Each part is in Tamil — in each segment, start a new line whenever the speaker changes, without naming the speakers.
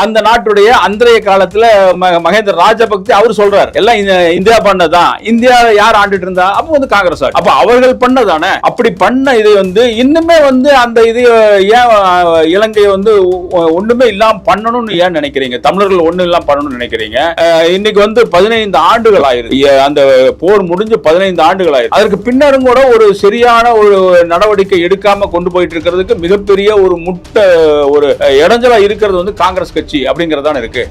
அந்த நாட்டுடைய அன்றைய காலத்துல மகேந்திர ராஜபக்சே அவர் சொல்றாரு எல்லாம் இந்தியா பண்ணதான். இந்தியா யார் ஆண்டுட்டு இருந்தா? அப்ப வந்து காங்கிரஸ். அப்ப அவர்கள் பண்ணதானே. அப்படி பண்ண இது வந்து இன்னுமே வந்து அந்த இது ஏன் இலங்கையை வந்து ஒண்ணுமே இல்லாம பண்ணணும்னு ஏன் நினைக்கிறீங்க? தமிழர்கள் ஒண்ணு இல்லாம பண்ணணும்னு நினைக்கிறீங்க? இன்னைக்கு வந்து 15 ஆண்டுகள் ஆயிருக்கு. அந்த போர் முடிஞ்சு 15 ஆண்டுகள் ஆயிருக்கு. அதற்கு பின்னரும் கூட ஒரு சரியான ஒரு நடவடிக்கை எடுக்காம கொண்டு போயிட்டு இருக்கிறதுக்கு மிகப்பெரிய ஒரு முட்டை ஒரு இடைஞ்சலா இருக்கிறது வந்து காங்கிரஸ் கட்சி அப்படிங்கறதான இருக்கு.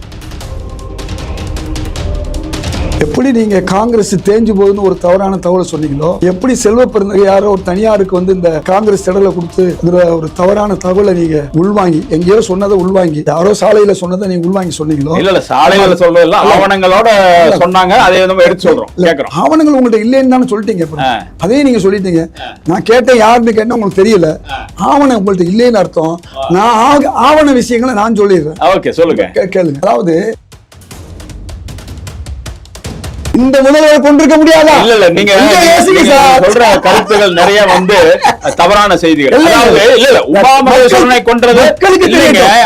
எப்படி நீங்க காங்கிரஸ் தேஞ்சு போகுதுன்னு ஒரு தவறான தகவல் சொன்னீங்களோ, எப்படி செல்வ பெருந்தகை யாரோ ஒரு தனியாருக்கு வந்து இந்த காங்கிரஸ் திடலை கொடுத்து ஒரு தவறான தகவலை நீங்க உள்வாங்கி எங்கேயோ சொன்னதை உள்வாங்கி யாரோ சாலையில சொன்னதை நீங்க உள்வாங்கி சொன்னீங்களோ?
இல்ல சாலையில சொல்றதுல ஆவணங்களோட சொன்னாங்க. அதை நம்ம எடுத்து சொல்றோம். கேக்குறோம்.
ஆவணங்கள் உங்கள்ட்ட இல்லைன்னு தானே சொல்லிட்டீங்க. அதே நீங்க சொல்லிட்டீங்க. நான் கேட்டேன் யாருன்னு கேட்டேன் உங்களுக்கு தெரியல. ஆவணம் உங்கள்ட்ட இல்லைன்னு அர்த்தம். நான் ஆவண விஷயங்களை நான் சொல்லிடுறேன்.
ஓகே சொல்லுங்க,
கேளுங்க. அதாவது இந்த முதல்வர் கொண்டிருக்க முடியாதா?
இல்ல நீங்க சொல்ற கருத்துகள் நிறைய வந்து தவறான செய்திகள். இல்ல உமா மகேஸ்வரனை கொன்றது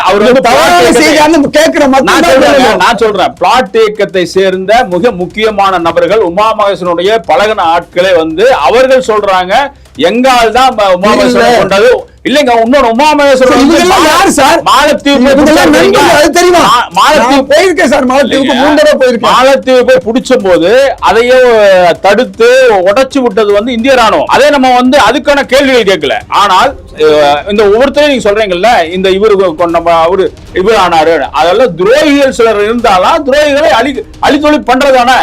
அவர் வந்து தவறான செய்தி கேட்கிற நான் சொல்றேன். பிளாட் இயக்கத்தை சேர்ந்த மிக முக்கியமான நபர்கள் உமா மகேஸ்வரனுடைய பழகின ஆட்களே வந்து அவர்கள் சொல்றாங்க எங்கால் தான் உமா மகேஸ்வரனை கொண்டது. இல்லங்க இன்னொரு உமா மகேஸ்வரன் யார் சார்? மாலத்தீவு போய் பிடிச்ச போது அதையே தடுத்து உடைச்சு விட்டது வந்து இந்திய ராணுவம். அதே நம்ம வந்து அதுக்கான கேள்விகள் கேட்கல. ஆனால் இந்த ஒவ்வொருத்தரையும் நீங்க சொல்றீங்கல்ல இந்த அவரு இவர் ஆனாரு, அதெல்லாம் துரோகிகள் சிலர் இருந்தாலும் துரோகிகளை அழித்தொழி பண்றதானே.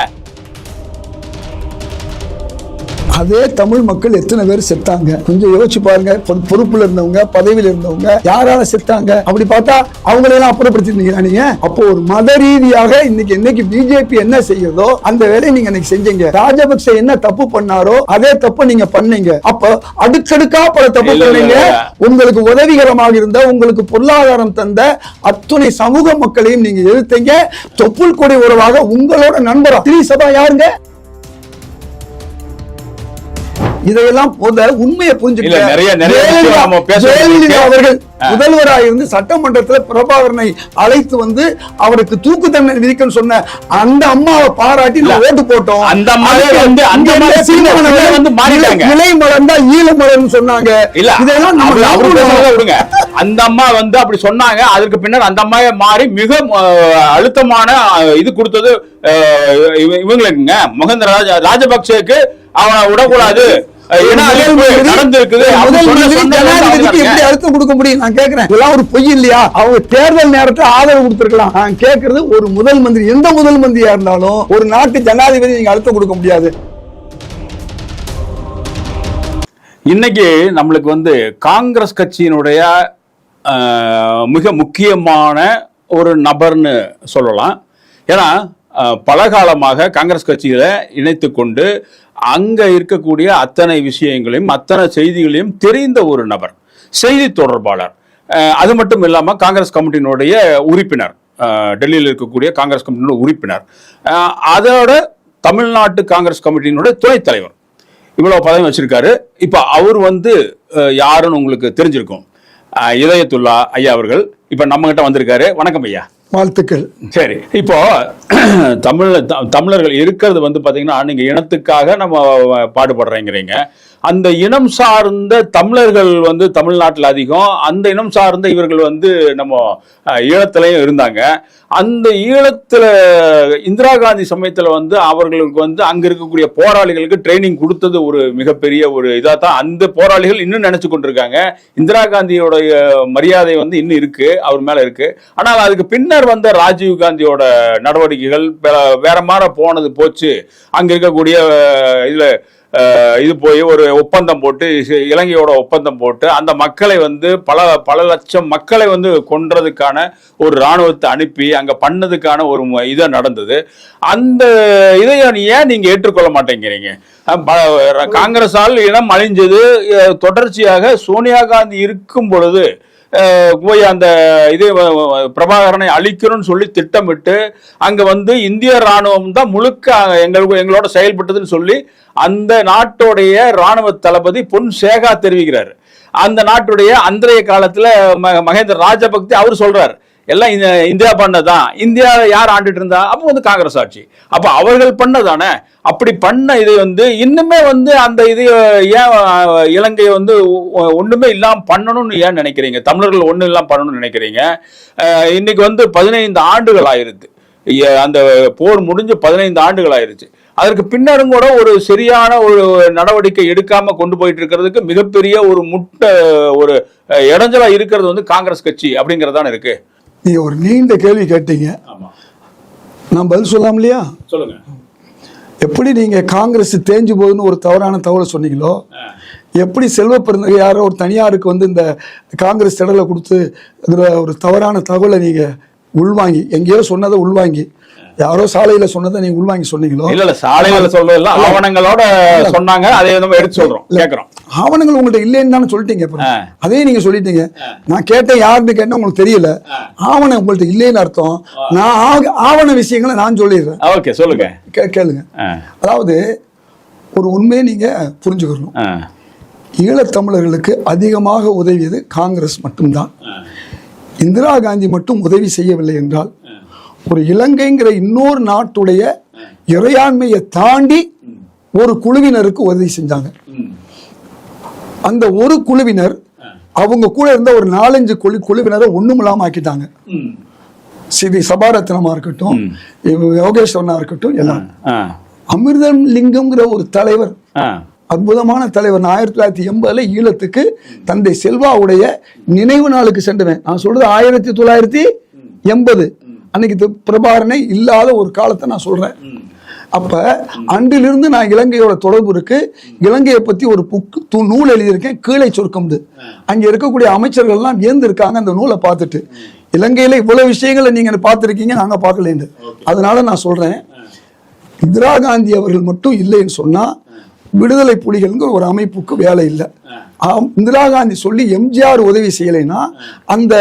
அதே தமிழ் மக்கள் எத்தனை பேர் செத்தாங்க கொஞ்சம் யோசிச்சு பாருங்க. பொறுப்புல இருந்தவங்க, பதவியில இருந்தவங்க யாரால செத்தாங்க? அப்படி பார்த்தா அவங்களெல்லாம் அப்புறப்படுத்திருந்தீங்க நீங்க. அப்போ ஒரு மத ரீதியாக இன்னைக்கு பிஜேபி என்ன செய்யறதோ அந்த வேலையை நீங்க இன்னைக்கு செஞ்சீங்க. ராஜபக்சே என்ன தப்பு பண்ணாரோ அதே தப்பு நீங்க பண்ணீங்க. அப்ப அடுக்கடுக்கா பல தப்பு பண்ணீங்க. உங்களுக்கு உதவிகரமாக இருந்த, உங்களுக்கு பொருளாதாரம் தந்த அத்துணை சமூக மக்களையும் நீங்க எதிர்த்தீங்க. தொப்புள் கொடி உறவாக உங்களோட நண்பரா திரிசபா யாருங்க? இதையெல்லாம் உண்மையை புரிஞ்சுக்க அவர்கள் முதல்வராக இருந்து சட்டமன்றத்தில் பிரபாகரனை அழைத்து வந்து அவருக்கு தூக்கு தண்டனை விதிக்கன்னு சொன்ன அந்த அம்மாவை பாராட்டி ஓட்டு போட்டோம். அந்த இலை மலர்ந்தா ஈழ மலர்னு சொன்னாங்க. இதெல்லாம்
அந்த அம்மா வந்து அப்படி சொன்னாங்க. அதுக்கு பின்னர் அந்த அம்மாவை மாறி மிக அழுத்தமான இது கொடுத்தது இவங்களுக்குங்க. மகேந்திர ராஜபக்சேக்கு அவனை விடக்கூடாது
அழுத்தம் கொடுக்க முடியும். நான் கேட்கிறேன் இதெல்லாம் ஒரு பொய் இல்லையா? அவங்க தேர்தல் நேரத்தில் ஆதரவு கொடுத்திருக்கலாம். நான் கேட்கறது ஒரு முதல் மந்திரி, எந்த முதல் மந்திரியா இருந்தாலும் ஒரு நாட்டு ஜனாதிபதி நீங்க அழுத்தம் கொடுக்க முடியாது.
இன்னைக்கு நம்மளுக்கு வந்து காங்கிரஸ் கட்சியினுடைய மிக முக்கியமான ஒரு நபர்னு சொல்லலாம். ஏன்னா பல காலமாக காங்கிரஸ் கட்சியில இணைத்து கொண்டு அங்க இருக்கக்கூடிய அத்தனை விஷயங்களையும் அத்தனை செய்திகளையும் தெரிந்த ஒரு நபர், செய்தி தொடர்பாளர். அது மட்டும் இல்லாம காங்கிரஸ் கமிட்டியினுடைய உறுப்பினர், டெல்லியில் இருக்கக்கூடிய காங்கிரஸ் கமிட்டியினுடைய உறுப்பினர், அதோட தமிழ்நாட்டு காங்கிரஸ் கமிட்டியினுடைய துணைத் தலைவர். இவ்வளவு பதவி வச்சிருக்காரு. இப்ப அவர் வந்து யாருன்னு உங்களுக்கு தெரிஞ்சிருக்கும். இதயத்துல்லா ஐயா அவர்கள் இப்ப நம்ம கிட்ட வந்திருக்காரு. வணக்கம் ஐயா.
வாழ்த்துக்கள்.
சரி, இப்போ தமிழர்கள் இருக்கிறது வந்து பாத்தீங்கன்னா நீங்க இனத்துக்காக நம்ம பாடுபடுறீங்கிறீங்க. அந்த இனம் சார்ந்த தமிழர்கள் வந்து தமிழ்நாட்டில் அதிகம். அந்த இனம் சார்ந்த இவர்கள் வந்து நம்ம ஈழத்திலையும் இருந்தாங்க. அந்த ஈழத்துல இந்திரா காந்தி சமயத்துல வந்து அவர்களுக்கு வந்து அங்க இருக்கக்கூடிய போராளிகளுக்கு ட்ரைனிங் கொடுத்தது ஒரு மிகப்பெரிய ஒரு இதா தான் அந்த போராளிகள் இன்னும் நினைச்சு கொண்டிருக்காங்க. இந்திரா காந்தியோடைய மரியாதை வந்து இன்னும் இருக்கு, அவர் மேல இருக்கு. ஆனால் அதுக்கு பின்னர் வந்த ராஜீவ் காந்தியோட நடவடிக்கைகள் வேற மாதிரி போனது போச்சு. அங்க இருக்கக்கூடிய இதுல இது போய் ஒரு ஒப்பந்தம் போட்டு, இலங்கையோட ஒப்பந்தம் போட்டு அந்த மக்களை வந்து பல லட்சம் மக்களை வந்து கொன்றதுக்கான ஒரு இராணுவத்தை அனுப்பி அங்க பண்ணதுக்கான ஒரு இதை நடந்தது. அந்த இதை ஏன் நீங்க ஏற்றுக்கொள்ள மாட்டேங்கிறீங்க? காங்கிரஸால் இனம் அழிஞ்சது. தொடர்ச்சியாக சோனியா காந்தி இருக்கும் பொழுது போய் அந்த இது பிரபாகரனை அழிக்கணும்னு சொல்லி திட்டமிட்டு அங்க வந்து இந்திய ராணுவம் தான் முழுக்க எங்களோட செயல்பட்டதுன்னு சொல்லி அந்த நாட்டுடைய ராணுவ தளபதி பொன் சேகா தெரிவிக்கிறார். அந்த நாட்டுடைய அன்றைய காலத்துல மகேந்திர ராஜபக்சே அவர் சொல்றார் எல்லாம் இந்தியா பண்ணதான். இந்தியா யார் ஆண்டுட்டு இருந்தா? அப்போ வந்து காங்கிரஸ் ஆட்சி. அப்ப அவர்கள் பண்ணதானே. அப்படி பண்ண இது வந்து இன்னுமே வந்து அந்த இது ஏன் இலங்கையை வந்து ஒண்ணுமே இல்லாம பண்ணணும்னு ஏன் நினைக்கிறீங்க? தமிழர்கள் ஒண்ணு இல்லாம பண்ணணும்னு நினைக்கிறீங்க? இன்னைக்கு வந்து 15 ஆண்டுகள் ஆயிருது. அந்த போர் முடிஞ்சு 15 ஆண்டுகள் ஆயிருச்சு. அதற்கு பின்னரும் கூட ஒரு சரியான ஒரு நடவடிக்கை எடுக்காம கொண்டு போயிட்டு இருக்கிறதுக்கு மிகப்பெரிய ஒரு ஒரு இடைஞ்சலா இருக்கிறது வந்து காங்கிரஸ் கட்சி அப்படிங்கறதான இருக்கு.
நீங்க ஒரு நீண்ட கேள்வி கேட்டீங்க, நான் பதில் சொல்லாம் இல்லையா?
சொல்லுங்க. எப்படி
நீங்க காங்கிரஸ் தேஞ்சு போகுதுன்னு ஒரு தவறான தகவலை சொன்னீங்களோ, எப்படி செல்வ பெருந்தகை யாரோ ஒரு தனியாருக்கு வந்து இந்த காங்கிரஸ் திடலை கொடுத்து ஒரு தவறான தகவலை நீங்க உள்வாங்கி, எங்கேயோ சொன்னதை உள்வாங்கி, யாரோ சாலையில சொன்னதை நீங்க உள்வாங்கி சொன்னீங்களோ?
இல்ல சாலையில சொல்றதுல ஆவணங்களோட சொன்னாங்க, அதை நம்ம எடுத்து சொல்றோம், கேக்குறோம்.
ஆவணங்கள் உங்கள்ட்ட இல்லைன்னு தானே சொல்லிட்டீங்க. அதே நீங்க சொல்லிட்டீங்க. நான் கேட்டேன், யாருன்னு கேட்டேன், உங்களுக்கு தெரியல. ஆவணம் உங்கள்ட்ட இல்லைன்னு அர்த்தம். நான் ஆவண விஷயங்களை நான் சொல்லிடுறேன்.
ஓகே, சொல்லுங்க,
கேளுங்க. அதாவது ஒரு உண்மையை நீங்க புரிஞ்சுக்கணும். ஈழத்தமிழர்களுக்கு அதிகமாக உதவியது காங்கிரஸ் மட்டும்தான். இந்திரா காந்தி மட்டும் உதவி செய்யவில்லை என்றால், ஒரு இலங்கைங்கிற இன்னொரு நாட்டுடைய இறையாண்மையை தாண்டி ஒரு குழுவினருக்கு உதவி செஞ்சாங்க. அந்த ஒரு குழுவினர் அவங்க கூட இருந்த ஒரு 4-5 குழுவினரை ஒண்ணுமில்லாம ஆக்கிட்டாங்க. சி.வி. சபாரத்னமா இருக்கட்டும், யோகேஸ்வரனா இருக்கட்டும், எல்லாம். அமிர்தம் லிங்கம்ங்கிற ஒரு தலைவர், அற்புதமான தலைவர். 1980 ஈழத்துக்கு தந்தை செல்வாவுடைய நினைவு நாளுக்கு சென்றவன். நான் சொல்றது 1980. அன்னைக்கு பிரபாகரனை இல்லாத ஒரு காலத்தை நான் சொல்றேன். அப்ப அன்றிலிருந்து நான் இலங்கையோட தொடர்பு இருக்கு. இலங்கையை பத்தி ஒரு நூல் எழுதியிருக்கேன், கீழே சொர்க்கம்து. அங்க இருக்கக்கூடிய அமைச்சர்கள் எல்லாம் வியந்து இருக்காங்க அந்த நூலை பார்த்துட்டு. இலங்கையில இவ்வளவு விஷயங்களை நீங்க பார்த்திருக்கீங்க, நாங்க பார்க்கல. அதனால நான் சொல்றேன், இந்திரா காந்தி அவர்கள் மட்டும் இல்லைன்னு சொன்னா விடுதலை புலிகள்ங்கிற ஒரு அமைப்புக்கு வேலை இல்லை. இந்திரா காந்தி சொல்லி எம்ஜிஆர் உதவி செய்யலைன்னா அந்த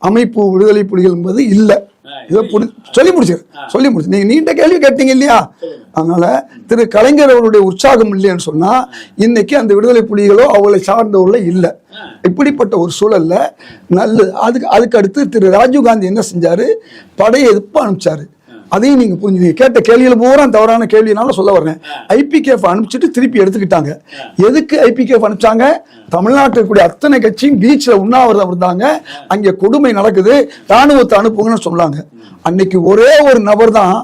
அமைப்பு விடுதலை புலிகள் என்பது இல்லை. இதை சொல்லி முடிச்சு நீங்க நீண்ட கேள்வி கேட்டீங்க இல்லையா? அதனால திரு கலைஞர் அவருடைய உற்சாகம் இல்லைன்னு சொன்னா இன்னைக்கு அந்த விடுதலை புலிகளோ அவங்களை சார்ந்தவர்களோ இல்லை. இப்படிப்பட்ட ஒரு சூழல்ல அதுக்கு அடுத்து திரு ராஜீவ்காந்தி என்ன செஞ்சாரு? படையை எதிர்ப்பு அனுப்பிச்சாரு. அதையும் நீங்க புரிஞ்சுங்க. கேட்ட கேள்வியில பூரா தவறான கேள்வினால சொல்ல வர்றேன். IPKF அனுப்பிச்சுட்டு திருப்பி எடுத்துக்கிட்டாங்க. எதுக்கு IPKF அனுப்பிச்சாங்க? தமிழ்நாட்டில் கூடிய அத்தனை கட்சியும் பீச்ல உண்ணாவிரதம் இருந்தாங்க, அங்கே கொடுமை நடக்குது, ராணுவத்தை அனுப்புங்கன்னு சொன்னாங்க. அன்னைக்கு ஒரே ஒரு நபர் தான்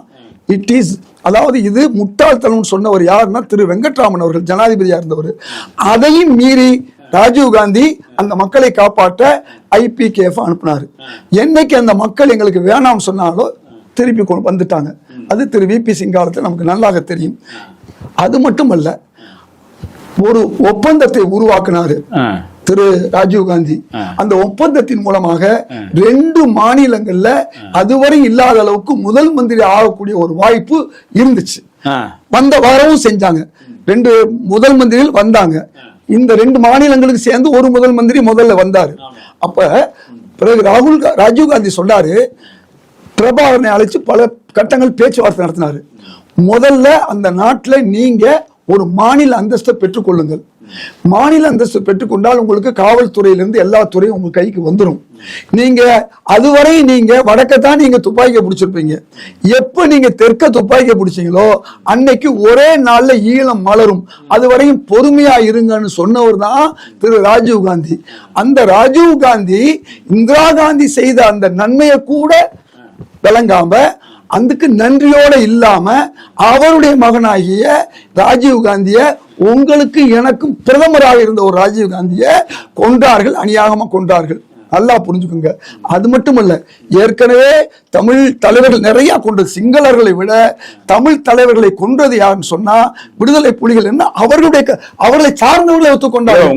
இட் இஸ், அதாவது இது முட்டாள்தனம் சொன்னவர் யாருன்னா திரு வெங்கட்ராமன் அவர்கள், ஜனாதிபதியா இருந்தவர். அதையும் மீறி ராஜீவ்காந்தி அந்த மக்களை காப்பாற்ற IPKF அனுப்பினாரு. என்னைக்கு அந்த மக்கள் எங்களுக்கு வேணாம்னு சொன்னாலும் திருப்பி வந்துட்டாங்க. அது திரு VP சிங் காலத்தில் நமக்கு நல்லாக தெரியும். அது மட்டுமல்ல, ஒரு ஒப்பந்தத்தை உருவாக்கினாரு திரு ராஜீவ்காந்தி. அந்த ஒப்பந்தத்தின் மூலமாக 2 மாநிலங்கள்ல அதுவரை இல்லாத அளவுக்கு முதல் மந்திரி ஆகக்கூடிய ஒரு வாய்ப்பு இருந்துச்சு. வரவும் செஞ்சாங்க. 2 முதல் மந்திரிகள் வந்தாங்க. இந்த 2 மாநிலங்களுக்கு சேர்ந்து ஒரு முதல் மந்திரி முதல்ல வந்தாரு. அப்ப பிறகு ராஜீவ்காந்தி சொன்னாரு, பிரபாகரனை அழைச்சு பல கட்டங்கள் பேச்சுவார்த்தை நடத்தினாரு. முதல்ல அந்த நாட்டில் நீங்க ஒரு மாநில அந்தஸ்தை பெற்றுக்கொள்ளுங்கள். மாநில அந்தஸ்து பெற்றுக்கொண்டால் உங்களுக்கு காவல்துறையிலிருந்து எல்லா துறையும் உங்க கைக்கு வந்துடும். நீங்க அதுவரை நீங்க வடக்கத்தான் நீங்க துப்பாக்கியை பிடிச்சிருப்பீங்க. எப்ப நீங்க தெற்க துப்பாக்கியை பிடிச்சீங்களோ அன்னைக்கு ஒரே நாள்ல ஈழம் மலரும். அதுவரையும் பொறுமையா இருங்கன்னு சொன்னவர் தான் திரு ராஜீவ்காந்தி. அந்த ராஜீவ்காந்தி இந்திரா காந்தி செய்த அந்த நன்மையை கூட விளங்காம, அதுக்கு நன்றியோட இல்லாம அவருடைய மகனாகிய ராஜீவ்காந்திய, உங்களுக்கு எனக்கும் பிரதமராக இருந்த ஒரு ராஜீவ்காந்திய கொன்றார்கள், அநியாயமா கொன்றார்கள். நல்லா புரிஞ்சுக்கோங்க. அது மட்டுமல்ல, ஏற்கனவே தமிழ் தலைவர்கள் நிறைய கொண்டது. சிங்களர்களை விட தமிழ் தலைவர்களை கொன்றது யாருன்னு சொன்னா விடுதலை புலிகள். என்ன அவர்களை சார்ந்தவர்களை ஒத்துக்கொண்டார்கள்.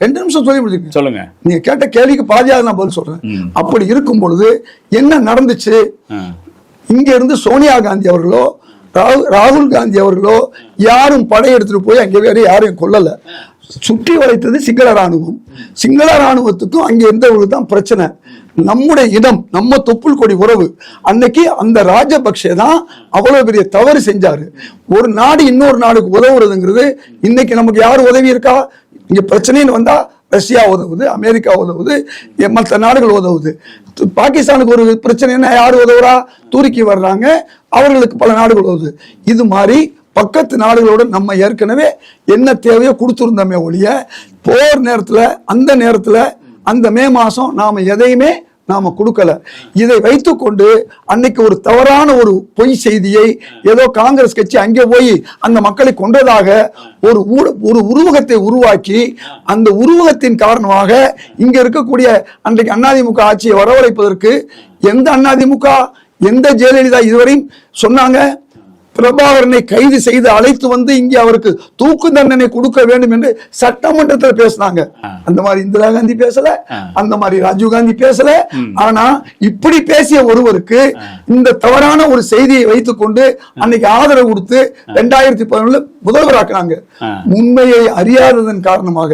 2 நிமிஷம் சொல்லி முடிச்சுங்க. சொல்லுங்க. நீங்க கேட்ட கேள்விக்கு பாதியாக நான் பதில் சொல்றேன். அப்படி இருக்கும் பொழுது என்ன நடந்துச்சு? இங்க இருந்து சோனியா காந்தி அவர்களோ ராகுல் காந்தி அவர்களோ யாரும் படையெடுத்துட்டு போய் அங்கே வேற யாரையும் கொல்லல. சுற்றி வளைத்தது சிங்கள ராணுவம். சிங்கள ராணுவத்துக்கும் அங்கே இருந்தவர்களுக்கு தான் பிரச்சனை. நம்முடைய இடம், நம்ம தொப்புள் கொடி உறவு. அன்னைக்கு அந்த ராஜபக்சே தான் அவ்வளவு பெரிய தவறு செஞ்சாரு. ஒரு நாடு இன்னொரு நாடுக்கு உதவுறதுங்கிறது இன்னைக்கு நமக்கு யாரு உதவி இருக்கா? இங்க பிரச்சனைன்னு வந்தா ரஷ்யா உதவுது, அமெரிக்கா உதவுது, மற்ற நாடுகள் உதவுது. பாகிஸ்தானுக்கு ஒரு பிரச்சனைன்னா யார் உதவுறா? துருக்கி வர்றாங்க, அவர்களுக்கு பல நாடுகள் உதவுது. இது மாதிரி பக்கத்து நாடுகளோட நம்ம ஏற்கனவே என்ன தேவையோ கொடுத்துருந்தோமே ஒழிய, போர் நேரத்தில் அந்த நேரத்தில் அந்த மே மாதம் நாம் எதையுமே நாம கொடுக்கல. இதை வைத்துக்கொண்டு அன்னைக்கு ஒரு தவறான ஒரு பொய் செய்தியை ஏதோ காங்கிரஸ் கட்சி அங்கே போய் அந்த மக்களை கொன்றதாக ஒரு உருவகத்தை உருவாக்கி, அந்த உருவகத்தின் காரணமாக இங்க இருக்கக்கூடிய அன்றைக்கு அதிமுக ஆட்சியை வரவழைப்பதற்கு எந்த அதிமுக, எந்த ஜெயலலிதா இதுவரையும் சொன்னாங்க? பிரபாகரனை கைது செய்து அழைத்து வந்து இங்கே அவருக்கு தூக்கு தண்டனை கொடுக்க வேண்டும் என்று சட்டமன்றத்தில் பேசினாங்க. அந்த மாதிரி இந்திரா காந்தி பேசல, அந்த மாதிரி ராஜீவ் காந்தி பேசல. ஆனா இப்படி பேசிய ஒருவருக்கு இந்த தவறான ஒரு செய்தியை வைத்துக் கொண்டு அன்னைக்கு ஆதரவு கொடுத்து 2011 முதல்வராக்குறாங்க. உண்மையை அறியாததன் காரணமாக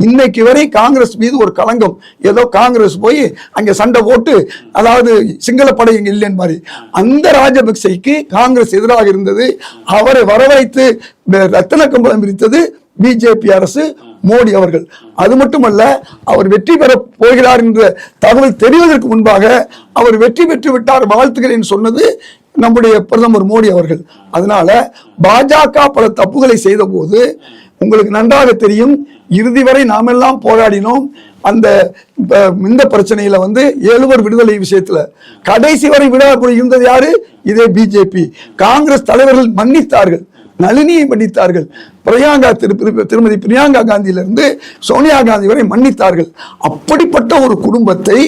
இன்னைக்கு வரை காங்கிரஸ் மீது ஒரு களங்கம். ஏதோ காங்கிரஸ் போய் அங்க சண்டை போட்டு, அதாவது சிங்கள படை இங்க இல்லைன்னு மாதிரி, அந்த ராஜபக்சேக்கு காங்கிரஸ் எதிராக இருந்தது. அவரை வரவழைத்து ரத்தன கம்பளம் விரித்தது பிஜேபி அரசு, மோடி அவர்கள். அது மட்டுமல்ல, அவர் வெற்றி பெற போகிறார் என்ற தகவல் தெரிவதற்கு முன்பாக அவர் வெற்றி பெற்று விட்டார், வாழ்த்துகிறேன் சொன்னது நம்முடைய பிரதமர் மோடி அவர்கள். அதனால பாஜக பல தப்புகளை செய்த போது உங்களுக்கு நன்றாக தெரியும், இறுதி வரை நாம் எல்லாம் போராடினோம். அந்த இந்த பிரச்சனையில 7 பேர் விடுதலை விஷயத்துல கடைசி வரை விடாமல் இருந்தது யாரு? இதே பிஜேபி. காங்கிரஸ் தலைவர்கள் மன்னித்தார்கள், நளினியை மன்னித்தார்கள், திருமதி பிரியங்கா காந்தியிலிருந்து சோனியா காந்தி வரை மன்னித்தார்கள். அப்படிப்பட்ட ஒரு குடும்பத்தை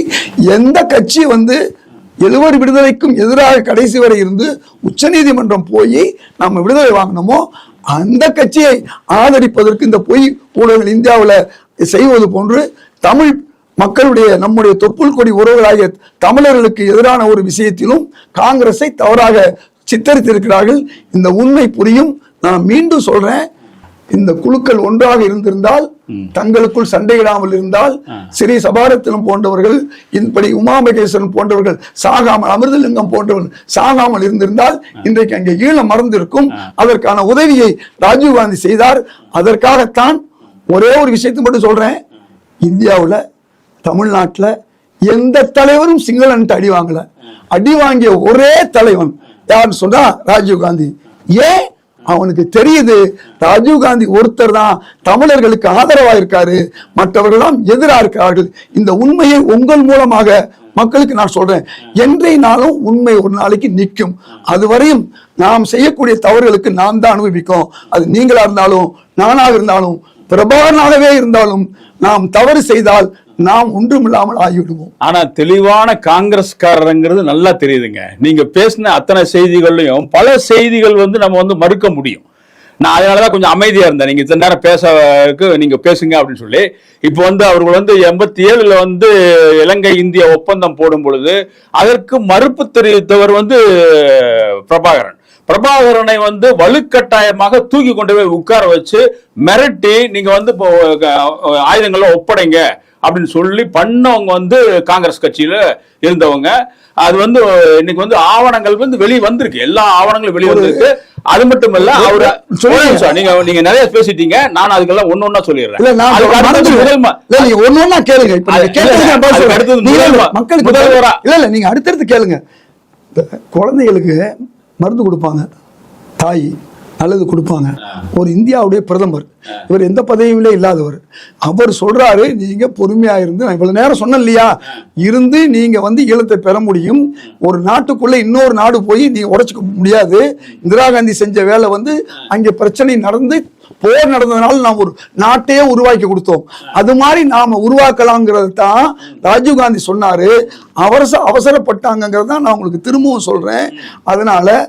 எந்த கட்சி 7 விடுதலைக்கும் எதிராக கடைசி வரை இருந்து உச்சநீதிமன்றம் போய் நம்ம விடுதலை வாங்கினோமோ அந்த கட்சியை ஆதரிப்பதற்கு இந்த பொய் ஊடகங்கள் இந்தியாவில் செய்வது போன்று தமிழ் மக்களுடைய, நம்முடைய தொப்புள் கொடி உறவுகளாகிய தமிழர்களுக்கு எதிரான ஒரு விஷயத்திலும் காங்கிரஸை தவறாக சித்தரித்திருக்கிறார்கள். இந்த உண்மை புரியும். நான் மீண்டும் சொல்றேன், இந்த குழுக்கள் ஒன்றாக இருந்திருந்தால், தங்களுக்குள் சண்டையிடாமல் இருந்தால், ஸ்ரீ சபாரத்தினம் போன்றவர்கள், இப்படி உமாமகேஸ்வரன் போன்றவர்கள் சாகாமல், அமிர்தலிங்கம் போன்றவர்கள் சாகாமல் இருந்திருந்தால் இன்றைக்கு அங்கே ஈழம் மறந்திருக்கும். அதற்கான உதவியை ராஜீவ்காந்தி செய்தார். அதற்காகத்தான் ஒரே ஒரு விஷயத்தை மட்டும் சொல்றேன், இந்தியாவில் தமிழ்நாட்டில் எந்த தலைவரும் சிங்களன்ட்டு அடி வாங்கல. அடி வாங்கிய ஒரே தலைவன் யாருன்னு சொன்னா ராஜீவ்காந்தி. ஏன்? அவனுக்கு தெரியுது ராஜீவ்காந்தி ஒருத்தர் தான் தமிழர்களுக்கு ஆதரவா இருக்காரு, மற்றவர்களெல்லாம் எதிராக இருக்கிறார்கள். இந்த உண்மையை உங்கள் மூலமாக மக்களுக்கு நான் சொல்றேன். என்றைனாலும் உண்மை ஒரு நாளைக்கு நிற்கும். அதுவரையும் நாம் செய்யக்கூடிய தவறுகளுக்கு நாம் தான் அனுபவிக்கும். அது நீங்களா இருந்தாலும், நானாக இருந்தாலும், பிரபாகரனாகவே இருந்தாலும், நாம் தவறு செய்தால் நாம் ஒன்றுமில்லாமல் ஆகிவிடுவோம்.
ஆனா தெளிவான காங்கிரஸ்காரங்கிறது நல்லா தெரியுதுங்க. நீங்க பேசின அத்தனை செய்திகள்லையும் பல செய்திகள் நம்ம மறுக்க முடியும். நான் அதனாலதான் கொஞ்சம் அமைதியா இருந்தேன். நீங்க இத்தனை நேரம் பேசக்கு நீங்க பேசுங்க அப்படின்னு சொல்லி. இப்போ அவர்கள் 87ல இலங்கை இந்திய ஒப்பந்தம் போடும் பொழுது அதற்கு மறுப்பு தெரிவித்தவர் பிரபாகரனை வலுக்கட்டாயமாக தூக்கி கொண்டு போய் உட்கார வச்சு மிரட்டி, நீங்க ஆயுதங்கள்லாம் ஒப்படைங்க அப்படின்னு சொல்லி பண்ணவங்க காங்கிரஸ் கட்சியில இருந்தவங்க. அது இன்னைக்கு ஆவணங்கள் வெளியே வந்திருக்கு, எல்லா ஆவணங்களும் வெளியே வந்திருக்கு. அது மட்டும் இல்ல, அவரு நீங்க நிறைய பேசிட்டீங்க, நான் அதுக்கெல்லாம் ஒன்னொன்னா சொல்லிடுறேன்.
ஒன்னொன்னா கேளுங்க, முதல்வரா இல்ல நீங்க அடுத்தடுத்து கேளுங்க. குழந்தைகளுக்கு மருந்து கொடுப்பாங்க, தாய் நல்லது கொடுப்பாங்க. ஒரு இந்தியாவுடைய பிரதமர், இவர் எந்த பதவியிலே இல்லாதவர், அவர் சொல்றாரு நீங்க பொறுமையா இருந்து, நான் இவ்வளவு நேரம் சொன்னேன் இல்லையா, இருந்து நீங்க ஈழத்தை பெற முடியும். ஒரு நாட்டுக்குள்ள இன்னொரு நாடு போய் நீங்க உடைச்சுக்க முடியாது. இந்திரா காந்தி செஞ்ச வேலை அங்கே பிரச்சனை நடந்து போர் நடந்ததுனால நாம் ஒரு நாட்டையே உருவாக்கி கொடுத்தோம். அது மாதிரி நாம உருவாக்கலாங்கிறது தான் ராஜீவ்காந்தி சொன்னாரு. அவசரப்பட்டாங்கிறது தான் நான் உங்களுக்கு திரும்பவும் சொல்றேன். அதனால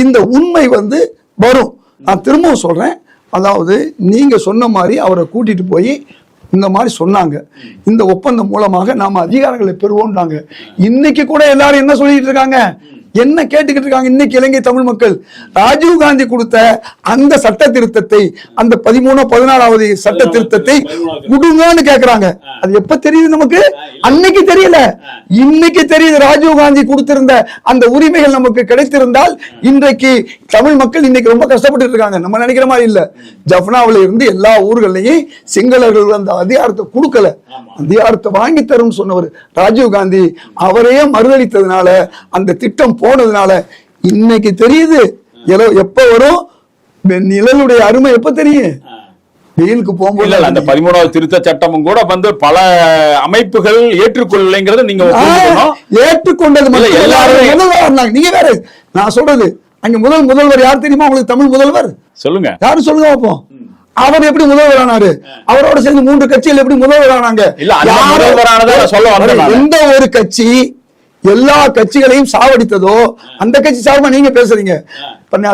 இந்த உண்மை வரும். நான் திரும்பவும் சொல்றேன், அதாவது நீங்க சொன்ன மாதிரி அவரை கூட்டிட்டு போய் இந்த மாதிரி சொன்னாங்க, இந்த ஒப்பந்தம் மூலமாக நாம அதிகாரங்களை பெறுவோம்னாங்க. இன்னைக்கு கூட எல்லாரும் என்ன சொல்லிட்டு இருக்காங்க, என்ன கேட்டுக்கிட்டு இருக்காங்க இன்னைக்கு இலங்கை தமிழ் மக்கள்? ராஜீவ் காந்தி கொடுத்த அந்த சட்ட திருத்தத்தை, அந்த 13-14வது சட்ட திருத்தத்தை கொடுங்கன்னு கேக்குறாங்க. அது எப்ப தெரியுது நமக்கு? அன்னைக்கு தெரியல, இன்னைக்கு தெரியுது. ராஜீவ் காந்தி கொடுத்திருந்த அந்த உரிமைகள் நமக்கு கிடைத்திருந்தால் இன்றைக்கு தமிழ் மக்கள் இன்னைக்கு ரொம்ப கஷ்டப்பட்டு இருக்காங்க. நம்ம நினைக்கிற மாதிரி இல்ல. ஜப்னாவில இருந்து எல்லா ஊர்களையும் சிங்களர்கள் அந்த அதிகாரத்தை கொடுக்கல, அதிகாரத்தை வாங்கி தரும் சொன்னவர் ராஜீவ் காந்தி. அவரையே மறுதளித்ததுனால, அந்த திட்டம் போனதுனால இன்னைக்கு தெரியுது. எப்ப வரும் நிழலுடைய அருமை? எப்ப தெரியும்? வெயிலுக்கு போகும்போது.
அந்த 13வது திருத்த சட்டமும் கூட வந்து பல அமைப்புகள் ஏற்றுக்கொள்ளலைங்கிறது நீங்க
ஏற்றுக்கொண்டது முதல்வர். நீங்க வேற, நான் சொல்றது அங்க முதல்வர் யார் தெரியுமா உங்களுக்கு? தமிழ் முதல்வர்
சொல்லுங்க,
யாரு சொல்லுங்க பார்ப்போம். அவர் எப்படி முதல்வர் ஆனாரு? அவரோட சேர்ந்து 3 கட்சிகள் எப்படி முதல்வர் ஆனாங்க? எந்த ஒரு கட்சி எல்லா கட்சிகளையும் சாவடித்ததோ அந்த கட்சி சார்பா நீங்க பேசுறீங்க.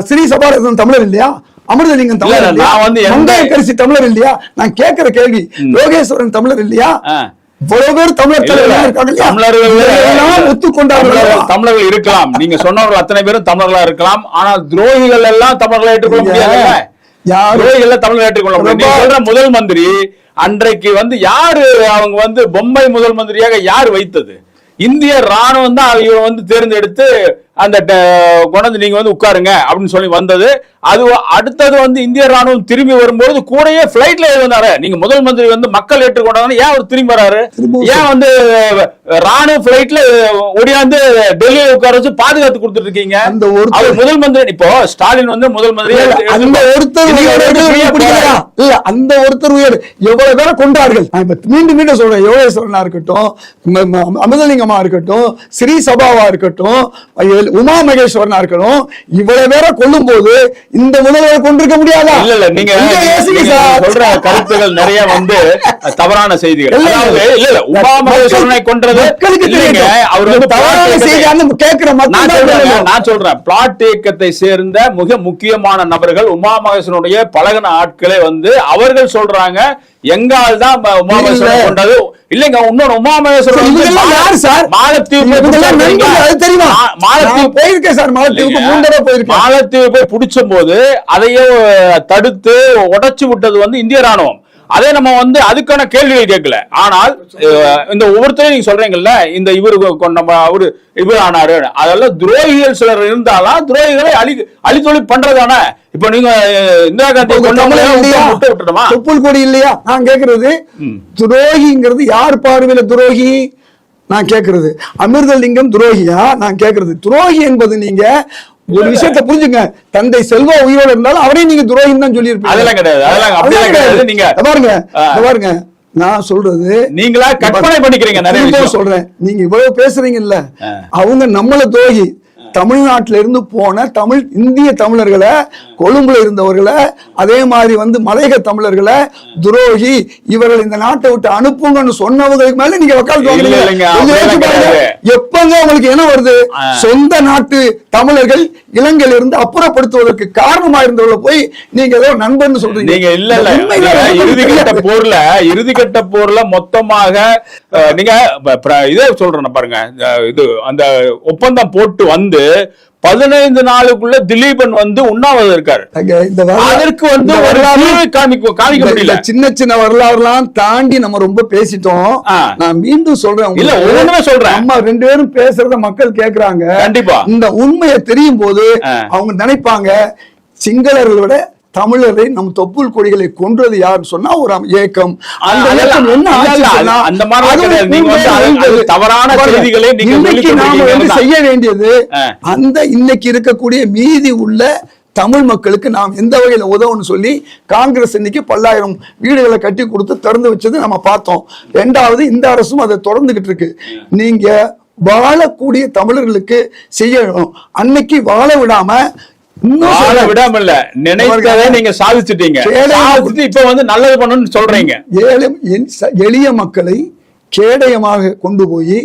ஸ்ரீ சபாரதன் தமிழர் இல்லையா? அமிர்தலிங்கம் தமிழர் இல்லையா? மங்கையரசி தமிழர் இல்லையா? நான் கேட்கிற கேள்வி, யோகேஸ்வரன் தமிழர் இல்லையா?
தமிழர்கள் இருக்கலாம், நீங்க சொன்னவர்கள் அத்தனை பேரும் தமிழர்களா இருக்கலாம். ஆனால் துரோகிகள் எல்லாம் தமிழர்களை ஏற்றுக்கொள்ள முடியாது. தமிழ் ஏற்றுக்கொள்ள முடியும். முதல் மந்திரி அன்றைக்கு வந்து யாரு? அவங்க வந்து பொம்மை முதல் மந்திரியாக யார் வைத்தது? இந்திய ராணுவம் தான் இவரை வந்து தேர்ந்தெடுத்து அந்த கொண்டு நீங்க வந்து உட்காருங்க அப்படின்னு சொல்லி வந்தது. அது அடுத்தது வந்து இந்திய ராணுவம் திரும்பி வரும்போது கூடயே பிளைட்ல வந்தாரு. நீங்க முதல் மந்திரி வந்து மக்கள் ஏற்றுக்கொண்டாங்க, ஏன் அவர் திரும்பி வராரு? ஏன் வந்து ராணுவ பிளைட்ல ஓடியாந்து டெல்லியில உட்கார வச்சு பாதுகாத்து கொடுத்துட்டு இருக்கீங்க? அந்த முதல் மந்திரி இப்போ ஸ்டாலின் வந்து முதல் மந்திரி
அந்த ஒருத்தர் எவ்வளவு பேரை கொண்டார்கள். மீண்டும் மீண்டும் சொல்றேன், யோகேஸ்வரனா இருக்கட்டும், அமிர்தலிங்கமா இருக்கட்டும், ஸ்ரீ சபாவா இருக்கட்டும், உமா மகேஸ்வரனா இருக்கணும், இவ்வளவு பேரை கொல்லும் போது இந்த முதல்வரை கொண்டிருக்க முடியாதா?
இல்ல நீங்க சொல்ற கருத்துகள் நிறைய வந்து தவறான செய்திகள். இல்ல உமா மகேஸ்வரனை கொன்றது மக்களுக்கு தெரியுங்க. அவர் வந்து தவறான செய்தி கேட்கிற மக்கள். நான் சொல்றேன், பிளாட் இயக்கத்தை சேர்ந்த மிக முக்கியமான நபர்கள், உமா மகேஸ்வரனுடைய பழகின ஆட்களே வந்து அவர்கள் சொல்றாங்க எங்கால் தான் உமா மகேஸ்வரன் கொண்டது இல்லைங்க. இன்னொரு உமா மகேஸ்வரன் மாலத்தீவு போய் பிடிச்ச போது அதையே தடுத்து உடைச்சு விட்டது வந்து இந்திய ராணுவம். அதே நம்ம வந்து அதுக்கான கேள்விகள் கேட்கல. ஆனால் இந்த ஒவ்வொருத்தரையும் நீங்க சொல்றீங்கல்ல, இந்த இவரு நம்ம அவரு இவர் ஆனாரு, அதெல்லாம் துரோகிகள் சிலர் இருந்தாலும் துரோகிகளை அழித்தொழி பண்றதானே. இப்ப நீங்க இந்திரா காந்தி விட்டுட்டுமா?
தொப்புள் கொடி இல்லையா? நான் கேக்குறது, துரோகிங்கிறது யார் பார்வையில துரோகி? நான் கேக்குறது அமிர்தலிங்கம் துரோகியா? நான் கேக்குறது துரோகி என்பது நீங்க ஒரு விஷயத்தை புரிஞ்சுங்க. தந்தை செல்வா உயிரோடு இருந்தாலும் அவரையும் நீங்க துரோகின்னு தான் சொல்லியிருப்பீங்க.
அதெல்லாம் கிடையாது. நீங்க
பாருங்க, நான் சொல்றது
நீங்களா கற்பனை பண்ணிக்கிறீங்க. நிறைய
சொல்றேன், நீங்க இவ்வளவு பேசுறீங்கல்ல, அவங்க நம்மள துரோகி. தமிழ்நாட்டில இருந்து போன இந்திய தமிழர்களை, கொழும்புல இருந்தவர்களை, அதே மாதிரி வந்து மலையக தமிழர்களை துரோகி, இவர்கள் இந்த நாட்டை விட்டு அனுப்புங்கன்னு சொன்னவங்களுக்கு மேல நீங்க வக்காலத்து வாங்குறீங்க. எப்பங்க உங்களுக்கு என்ன வருது? சொந்த நாட்டு தமிழர்கள் இலங்கையில இருந்து அப்புறப்படுத்துவதற்கு காரணமா இருந்தவர்களை போய் நீங்க ஏதோ நண்பன் சொல்றீங்க.
நீங்க இறுதிக்கட்ட போர்ல மொத்தமாக நீங்க இதே சொல்றேன் பாருங்க, இது அந்த ஒப்பந்தம் போட்டு வந்து 15 நாளுக்குள்ள திலீபன் வந்து உண்ணாவிரதம் இருக்காரு. அதற்கு வந்து காமிக்க முடியல.
சின்ன சின்ன வரலாறுலாம் தாண்டி நம்ம ரொம்ப பேசிட்டோம். நான் மீண்டும் சொல்றேன்,
இல்ல ஒண்ணுமே சொல்றேன்,
நம்ம 2 பேரும் பேசுறத மக்கள் கேக்குறாங்க.
கண்டிப்பா
இந்த உண்மையை தெரியும் போது அவங்க நினைப்பாங்க, சிங்களர்களை விட தமிழரை நம் தொப்புள் கொடிகளை கொன்றது யாருன்னு சொன்னா ஒரு ஏக்கம். செய்ய வேண்டியது அந்த இன்னைக்கு இருக்கக்கூடிய மீதி உள்ள தமிழ் மக்களுக்கு நாம் எந்த வகையில உதவுன்னு சொல்லி காங்கிரஸ் இன்னைக்கு 10,000 வீடுகளை கட்டி கொடுத்து திறந்து வச்சது நம்ம பார்த்தோம். 2வது இந்த அரசும் அதை தொடர்ந்துகிட்டு இருக்கு. நீங்க வாழக்கூடிய தமிழர்களுக்கு செய்யணும். அன்னைக்கு வாழ விடாம
நினைக்கிறத நீங்க சாதிச்சுட்டீங்க. இப்ப வந்து நல்லது பண்ணணும்னு சொல்றீங்க.
எளிய மக்களை கேடயமாக கொண்டு போய்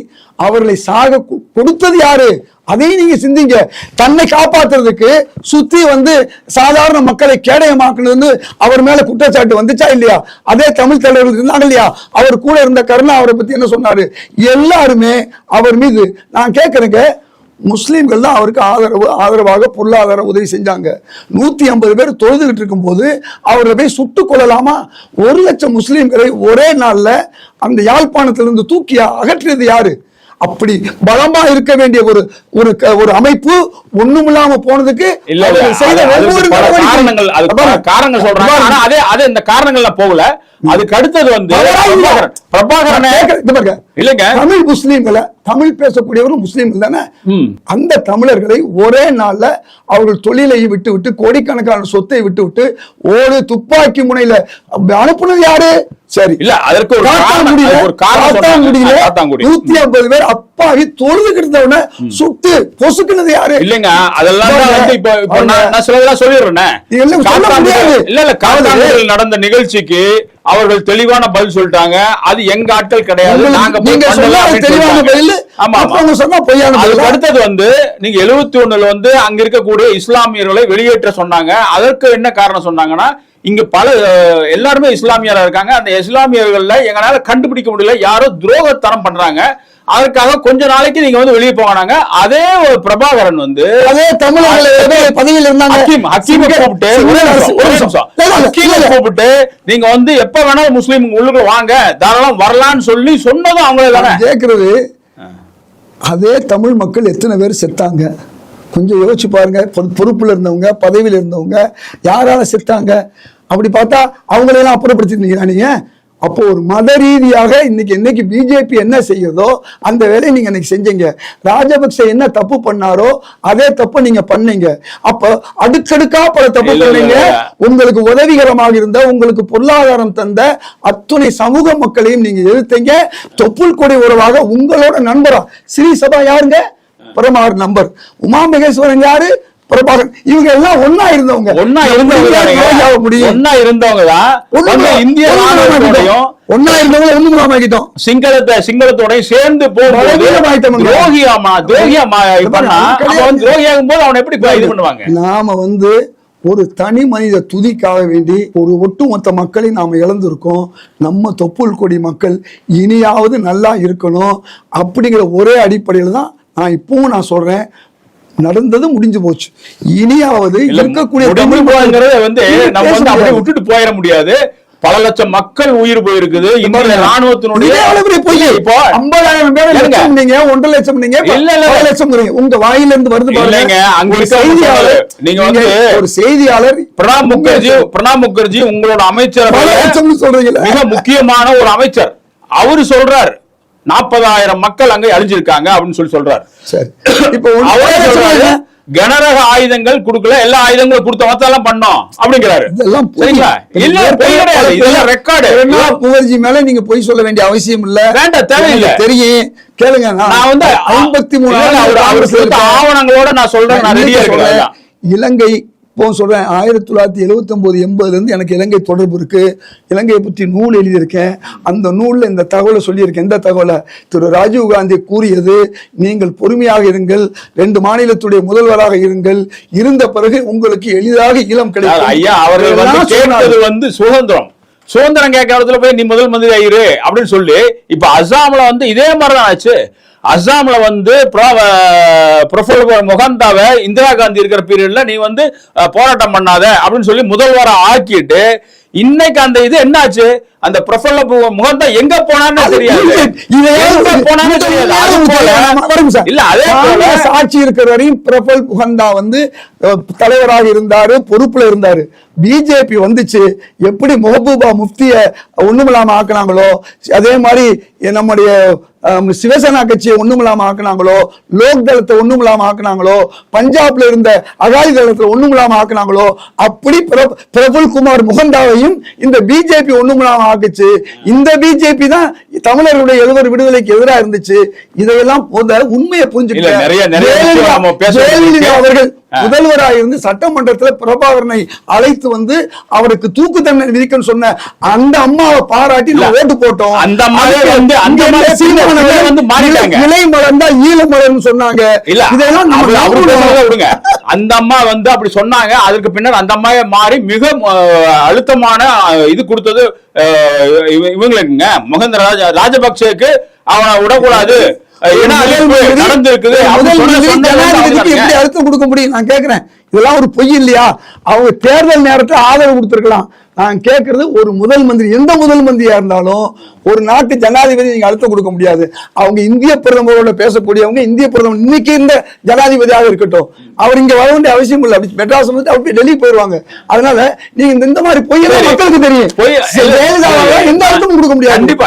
அவர்களை சாக கொடுத்தது யாரு? அதையும் நீங்க சிந்திங்க. தன்னை காப்பாத்துறதுக்கு சுத்தி வந்து சாதாரண மக்களை கேடயமாக்குன்னு அவர் மேல குற்றச்சாட்டு வந்துச்சா இல்லையா? அதே தமிழ் தலைவர்கள் இருந்தாங்க இல்லையா? அவர் கூட இருந்த கருணா அவரை பத்தி என்ன சொன்னாரு? எல்லாருமே அவர் மீது நான் கேட்கிறேங்க, முஸ்லீம்கள் தான் அவருக்கு ஆதரவாக பொருளாதார உதவி செஞ்சாங்க. 150 பேர் தொழுதுகிட்டு இருக்கும் போது அவரை போய் சுட்டுக் கொள்ளலாமா? 1,00,000 முஸ்லீம்களை ஒரே நாள்ல அந்த யாழ்ப்பாணத்திலிருந்து தூக்கி அகற்றியது யாரு? அப்படி பலமா இருக்க வேண்டிய ஒரு அமைப்பு ஒண்ணுமில்லாம போனதுக்கு
காரணங்கள் சொல்றாங்க. ஆனா அதே இந்த காரணங்கள்ல போகல. அதுக்கு அடுத்தது வந்து பிரபாகரன் இல்லைங்க,
தமிழ் முஸ்லீம்களை, தமிழ் பேசக்கூடியவரும் முஸ்லீம்கள் தானே, அந்த தமிழர்களை ஒரே நாள்ல அவர்கள் தொழிலை விட்டு விட்டு கோடிக்கணக்கான சொத்தை விட்டு விட்டு ஒரு துப்பாக்கி முனையில அனுப்புனது யாரு? சரி,
இல்ல அதற்கு ஒரு காரணம்.
150 பேர் அப்பாவி தொழுதுகிட்டு சுட்டு பொசுக்குனது யாரு?
இல்லங்க, அதெல்லாம் வந்து இப்ப நான் சிலதெல்லாம் சொல்லிடுறேன். இல்ல காவல்துறையில் நடந்த நிகழ்ச்சிக்கு அவர்கள் தெளிவான பதில் சொல்லிட்டாங்க. அது எங்க ஆட்கள் கிடையாது, நாங்க
தெளிவான பதில்.
அதுக்கு அடுத்தது வந்து நீங்க 71 வந்து அங்க இருக்கக்கூடிய இஸ்லாமியர்களை வெளியேற்ற சொன்னாங்க. அதற்கு என்ன காரணம் சொன்னாங்கன்னா, இங்க எல்லாருமே இஸ்லாமியரா இருக்காங்க, அந்த இஸ்லாமியர்கள்ல எங்களால கண்டுபிடிக்க முடியல, யாரோ துரோகத்தனம் பண்றாங்க, அதற்காக கொஞ்ச நாளைக்கு நீங்க வந்து வெளியே போனாங்க. அதே ஒரு பிரபாகரன் வந்து
அதே தமிழர்கள் பதவியில் இருந்தாங்க.
கூப்பிட்டு நீங்க வந்து எப்ப வேணாலும் முஸ்லீம் உள்ளுக்கு வாங்க, தாராளம் வரலான்னு சொல்லி சொன்னதும் அவங்களே தானே
கேட்கறது. அதே தமிழ் மக்கள் எத்தனை பேர் செத்தாங்க கொஞ்சம் யோசிச்சு பாருங்க. பொறுப்புல இருந்தவங்க, பதவியில் இருந்தவங்க யாரால செத்தாங்க? அப்படி பார்த்தா அவங்களெல்லாம் அப்புறப்படுத்திருந்தீங்க நீங்க. அப்போ ஒரு மத ரீதியாக இன்னைக்கு பிஜேபி என்ன செய்யுதோ அந்த வேலையை நீங்க இன்னைக்கு செஞ்சீங்க. ராஜபக்சே என்ன தப்பு பண்ணாரோ அதே தப்பு நீங்க பண்ணீங்க. அப்ப அடுக்கடுக்கா பல தப்பு பண்ணீங்க. உங்களுக்கு உதவிகரமாக இருந்த, உங்களுக்கு பொருளாதாரம் தந்த அத்துணை சமூக மக்களையும் நீங்க எதிர்த்தீங்க. தொப்புள் கொடி உறவாக உங்களோட நண்பரா ஸ்ரீசபா யாருங்க? பிரபாகர் நம்பர். உமா மகேஸ்வரன் யாரு? பிரபாகரன். இவங்க எல்லாம் ஒன்னா இருந்தவங்க
இந்திய
ஒன்னா இருந்தவங்க ஒண்ணுமில்லாம
சிங்களத்தோட சேர்ந்து
நாம வந்து ஒரு தனி மனித துதிக்காக வேண்டி ஒரு ஒட்டுமொத்த மக்களை நாம இழந்திருக்கோம். நம்ம தொப்புள் கொடி மக்கள் இனியாவது நல்லா இருக்கணும் அப்படிங்கிற ஒரே அடிப்படையில் தான் நான் இப்பவும் நான் சொல்றேன். நடந்தது முடிஞ்சு போச்சு. இனியாவது இருக்கக்கூடிய
தமிழ் வந்து நம்ம வந்து அப்படியே விட்டுட்டு போயிட முடியாது. பல லட்சம் மக்கள் உயிர் போயிருக்குது. இந்திய ராணுவத்தினுடைய
50,000 பேர் நீங்க 1.5 லட்சம் நீங்க 1 லட்சம் உங்க வாயில இருந்து வருது பாருங்க.
அங்க செய்தியாளர், நீங்க வந்து
ஒரு செய்தியாளர்
பிரணாப் முகர்ஜி உங்களோட அமைச்சர்
சொல்றீங்க,
மிக முக்கியமான ஒரு அமைச்சர். அவரு சொல்றாரு 40,000 மக்கள் அங்க அழிஞ்சிருக்காங்க அப்படின்னு சொல்றாரு.
இப்போ
கனரக ஆயுதங்கள் கொடுக்கல, எல்லா ஆயுதங்களும் கொடுத்த மத்தெல்லாம் பண்ணோம் அப்படிங்கிறாரு.
புகழ்ச்சி மேல நீங்க பொய் சொல்ல வேண்டிய அவசியம் இல்ல,
வேண்டாம், தேவையில்லை.
தெரியும், கேளுங்க. நான் வந்து 53
ஆவணங்களோட நான் சொல்றேன், நான் ரெடியா இருக்கிறேன்.
இலங்கை சொல்றேன் 1979 80 இருந்து எனக்கு இலங்கை தொடர்பு இருக்கு. இலங்கையை பற்றி நூல் எழுதியிருக்கேன். அந்த நூல்ல இந்த தகவலை சொல்லியிருக்கேன். இந்த தகவலை திரு ராஜீவ் காந்தி கூறியது, நீங்கள் பொறுமையாக இருங்கள், 2 மாநிலத்துடைய முதல்வராக இருங்கள், இருந்த பிறகு உங்களுக்கு எளிதாக ஈழம் கிடைக்கும்.
ஐயா, அவர்கள் வந்து சுதந்திரம் கேட்க இடத்துல போய் நீ முதல் மந்திரி ஆயிரு அப்படின்னு சொல்லி, இப்ப அசாம்ல வந்து இதே மாதிரிதான் ஆச்சு. அசாம்ல வந்து முகந்தாவை இந்திரா காந்தி இருக்கிற பீரியட்ல நீ வந்து போராட்டம் பண்ணாத அப்படின்னு சொல்லி முதல்வரை ஆக்கிட்டு, இன்னைக்கு அந்த இது என்னாச்சு? அந்த பிரபல முகந்தா எங்க போனான்னு தெரியாது,
சாட்சி இருக்கிற வரையும் பிரபல் முகந்தா வந்து தலைவராக இருந்தாரு, பொறுப்புல இருந்தாரு. பிஜேபி வந்துச்சு, எப்படி மெஹபூபா முஃப்திய ஒண்ணுமில்லாம ஆக்குனாங்களோ அதே மாதிரி நம்முடைய சிவசேனா கட்சியை ஒண்ணுமில்லாம ஆக்குனாங்களோ, லோக் தளத்தை ஒண்ணுமில்லாம ஆக்குனாங்களோ, பஞ்சாப்ல இருந்த அகாலி தளத்தை ஒண்ணுமில்லாம ஆக்குனாங்களோ, அப்படி பிரபுல் குமார் முகந்தாவையும் இந்த பிஜேபி ஒண்ணுமில்லாம ஆக்குச்சு. இந்த பிஜேபி தான் தமிழர்களுடைய 70 விடுதலைக்கு எதிராக இருந்துச்சு. இதையெல்லாம் உண்மையை புரிஞ்சுக்கிட்டு அவர்கள் முதல்வராக இருந்து சட்டமன்றத்தில் பிரபாகரனை அழைத்து வந்து அவருக்கு தூக்கு தண்டனை விதிக்கன்னு சொன்ன அந்த அம்மாவை பாராட்டி ஓட்டு போட்டோம்.
அந்த
இலை மலர்ந்தா ஈழ மலர்னு சொன்னாங்க. இதெல்லாம்
அந்த அம்மா வந்து அப்படி சொன்னாங்க. அதுக்கு பின்னர் அந்த அம்மாவை மாறி மிக அழுத்தமான இது கொடுத்தது இவங்களுக்குங்க, மஹிந்த ராஜபக்சேக்கு அவனை விடக்கூடாது நடந்திருக்குது.
முதல் மந்திரி ஜனாதிபதிக்கு எப்படி அழுத்தம் கொடுக்க முடியும்? நான் கேட்கிறேன், இதெல்லாம் ஒரு பொய் இல்லையா? அவங்க தேர்தல் நேரத்தில் ஆதரவு கொடுத்திருக்கலாம். நான் கேட்கறது, ஒரு முதல் மந்திரி, எந்த முதல் மந்திரியா இருந்தாலும் ஒரு நாட்டு ஜனாதிபதி நீங்க அழுத்தம் கொடுக்க முடியாது. அவங்க இந்திய பிரதமரோட பேசக்கூடியவங்க, இந்திய பிரதமர் இன்னைக்கு இந்த ஜனாதிபதியாக இருக்கட்டும், அவர் இங்க வர வேண்டிய அவசியம் இல்லை. மெட்ராஸ் வந்து அப்படி டெல்லி போயிருவாங்க. அதனால நீங்க இந்த மாதிரி பொய் மக்களுக்கு தெரியும். எந்த அழுத்தமும் கொடுக்க முடியாது.
கண்டிப்பா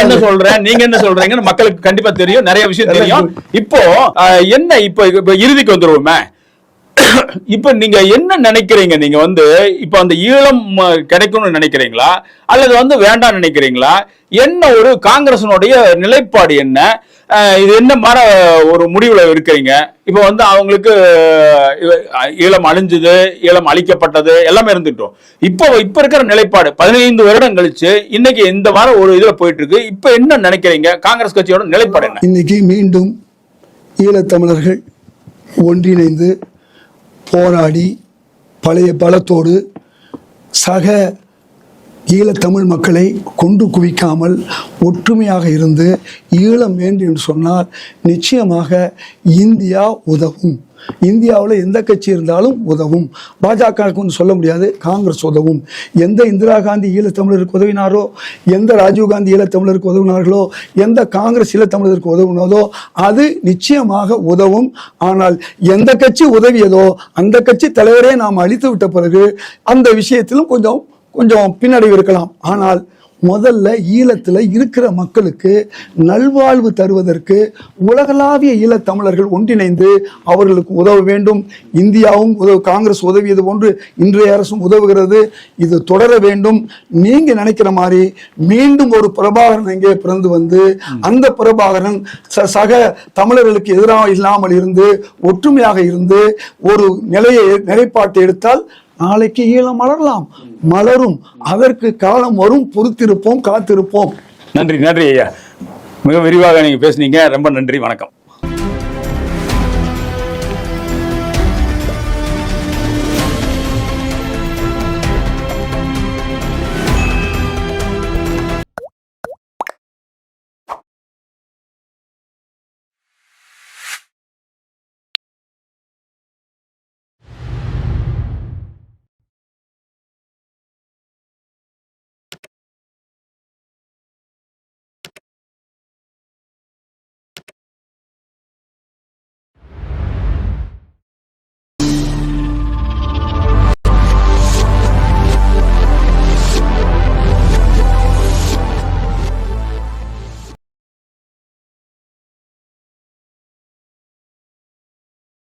என்ன சொல்றேன், நீங்க என்ன சொல்றீங்கன்னு மக்களுக்கு கண்டிப்பா தெரியும், நிறைய விஷயம் தெரியும். இப்போ என்ன, இப்ப இறுதிக்கு வந்துருவோமே. இப்ப நீங்க என்ன நினைக்கிறீங்க? நீங்க வந்து இப்ப அந்த ஈழம் கிடைக்கும்னு நினைக்கிறீங்களா, அல்லது வந்து வேண்டாம் நினைக்கிறீங்களா? என்ன ஒரு காங்கிரசினுடைய நிலைப்பாடு என்ன? இது என்ன மாதிரி ஒரு முடிவுல இருக்கிறீங்க? இப்ப வந்து அவங்களுக்கு ஈழம் அழிஞ்சது, ஈழம் அழிக்கப்பட்டது எல்லாமே இருந்துட்டோம். இப்ப இருக்கிற நிலைப்பாடு 15 வருடம் கழிச்சு இன்னைக்கு இந்த மாதிரி ஒரு இதுல போயிட்டு இருக்கு. இப்ப என்ன நினைக்கிறீங்க? காங்கிரஸ் கட்சியோட நிலைப்பாடு என்ன?
இன்னைக்கு மீண்டும் ஈழத்தமிழர்கள் ஒன்றிணைந்து போராடி பழைய பலத்தோடு சக ஈழத்தமிழ் மக்களை கொண்டு குவிக்காமல் ஒற்றுமையாக இருந்து ஈழம் வேண்டும் என்று சொன்னால் நிச்சயமாக இந்தியா உதவும். இந்தியாவில் எந்த கட்சி இருந்தாலும் உதவும். பாஜகவுக்கு சொல்ல முடியாது, காங்கிரஸ் உதவும். எந்த இந்திரா காந்தி ஈழத்தமிழருக்கு உதவினாரோ, எந்த ராஜீவ்காந்தி ஈழத்தமிழருக்கு உதவினார்களோ, எந்த காங்கிரஸ் ஈழத்தமிழருக்கு உதவினதோ அது நிச்சயமாக உதவும். ஆனால் எந்த கட்சி உதவியதோ அந்த கட்சி தலைவரே நாம் அழித்து விட்ட பிறகு அந்த விஷயத்திலும் கொஞ்சம் பின்னடைவு இருக்கலாம். ஆனால் முதல்ல ஈழத்தில் இருக்கிற மக்களுக்கு நல்வாழ்வு தருவதற்கு உலகளாவிய ஈழத்தமிழர்கள் ஒன்றிணைந்து அவர்களுக்கு உதவ வேண்டும். இந்தியாவும் காங்கிரஸ் உதவியது போன்று இன்றைய அரசும் உதவுகிறது. இது தொடர வேண்டும். நீங்க நினைக்கிற மாதிரி மீண்டும் ஒரு பிரபாகரன் எங்கே பிறந்து வந்து அந்த பிரபாகரன் சக தமிழர்களுக்கு எதிராக இல்லாமல் இருந்து ஒற்றுமையாக இருந்து ஒரு நிலைப்பாட்டை எடுத்தால் நாளைக்கு ஈழம் மலரும். அதற்கு காலம் வரும். பொறுத்திருப்போம், காத்திருப்போம்.
நன்றி ஐயா, மிக விரிவாக நீங்க பேசுனீங்க. ரொம்ப நன்றி, வணக்கம்.